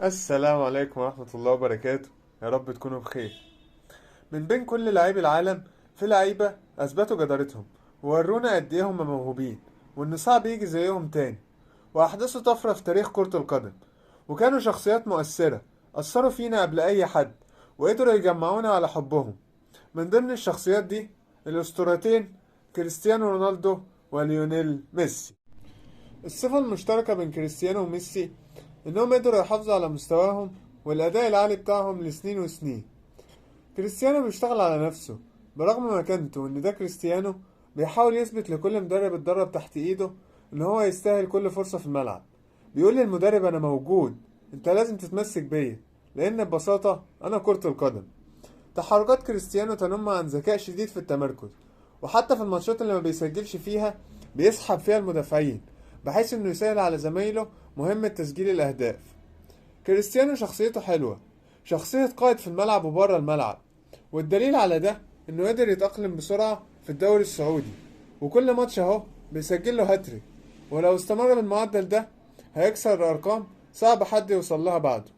السلام عليكم ورحمة الله وبركاته. يا رب تكونوا بخير. من بين كل لاعبي العالم في لعيبة أثبتوا جدارتهم وورونا قد إيه هم موهوبين، وإن صعب يجي زيهم تاني، وأحدثوا طفرة في تاريخ كرة القدم، وكانوا شخصيات مؤثرة أثروا فينا قبل أي حد، وقدروا يجمعونا على حبهم. من ضمن الشخصيات دي الأسطورتين كريستيانو رونالدو وليونيل ميسي. الصفة المشتركة بين كريستيانو وميسي إنهم قدروا يحافظوا على مستواهم والأداء العالي بتاعهم لسنين وسنين. كريستيانو بيشتغل على نفسه برغم مكانته، وإن ده كريستيانو بيحاول يثبت لكل مدرب اتدرب تحت إيده إن هو يستاهل كل فرصة في الملعب. بيقول للمدرب أنا موجود، أنت لازم تتمسك بيا، لأن ببساطة أنا كرة القدم. تحركات كريستيانو تنم عن ذكاء شديد في التمركز، وحتى في الماتشات اللي ما بيسجلش فيها بيسحب فيها المدافعين، بحيث انه يسهل على زمايله مهمة تسجيل الأهداف. كريستيانو شخصيته حلوة، شخصية قائد في الملعب وبره الملعب، والدليل على ده انه قدر يتأقلم بسرعة في الدوري السعودي، وكل ماتش اهو بيسجل له هاتريك، ولو استمر بالمعدل ده هيكسر أرقام صعب حد يوصل لها بعده.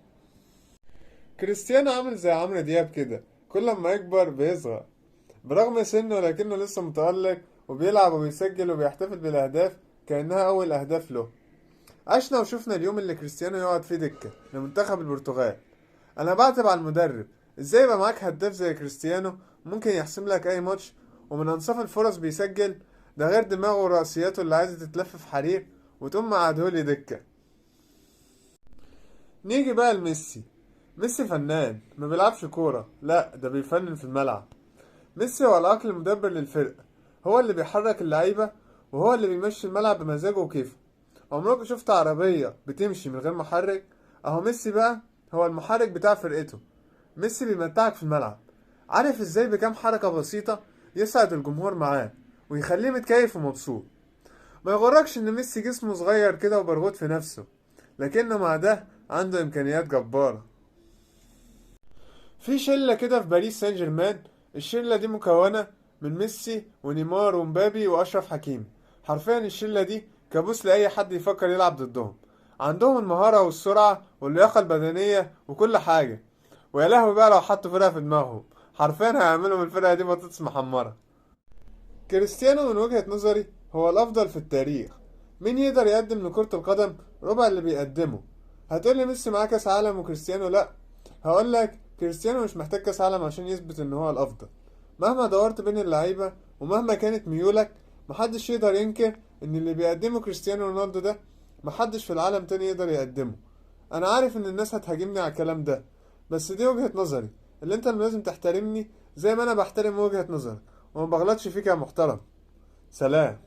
كريستيانو عامل زي عمرو دياب كده، كل ما يكبر بيصغر برغم سنه، لكنه لسه متألق وبيلعب وبيسجل وبيحتفل بالأهداف كأنها أول أهداف له. عشنا وشفنا اليوم اللي كريستيانو يقعد فيه دكة لمنتخب البرتغال. أنا بعتب على المدرب، إزاي يبقى معاك هداف زي كريستيانو ممكن يحسم لك أي ماتش، ومن أنصاف الفرص بيسجل، ده غير دماغه ورأسياته اللي عايزة تتلف في حرير، وتقوم قعدهولي دكة. نيجي بقى لميسي. ميسي فنان، ما بيلعبش كورة، لا ده بيفنن في الملعب. ميسي هو العقل المدبر للفرقة، هو اللي بيحرك اللعيبة، وهو اللي بيمشي الملعب بمزاجه وكيفه. عمرك شفت عربية بتمشي من غير محرك؟ اهو ميسي بقى هو المحرك بتاع فرقته. ميسي بيمتعك في الملعب، عارف ازاي بكام حركة بسيطة يسعد الجمهور معاه ويخليه متكيف ومبسوط. ما يغركش ان ميسي جسمه صغير كده وبرغوت في نفسه، لكنه مع ده عنده امكانيات جبارة. في شلة كده في باريس سان جيرمان، الشلة دي مكونة من ميسي ونيمار ومبابي وأشرف حكيمي. حرفيا الشلة دي كابوس لأي حد يفكر يلعب ضدهم. عندهم المهارة والسرعة واللياقة البدنية وكل حاجة، ويا لهوي بقى لو حطوا فرقة في دماغهم حرفيا هيعملوا من الفرقة دي بطاطس محمرة. كريستيانو من وجهة نظري هو الأفضل في التاريخ. مين يقدر يقدم لكرة القدم ربع اللي بيقدمه؟ هتقولي ميسي معاه كاس عالم وكريستيانو لأ. هقولك كريستيانو مش محتاج كاس عالم عشان يثبت ان هو الأفضل. مهما دورت بين اللعيبة ومهما كانت ميولك، محدش يقدر ينكر ان اللي بيقدمه كريستيانو رونالدو ده محدش في العالم تاني يقدر يقدمه. انا عارف ان الناس هتهاجمني على الكلام ده، بس دي وجهة نظري اللي انت لازم تحترمني زي ما انا بحترم وجهة نظرك، وما بغلطش فيك يا محترم. سلام.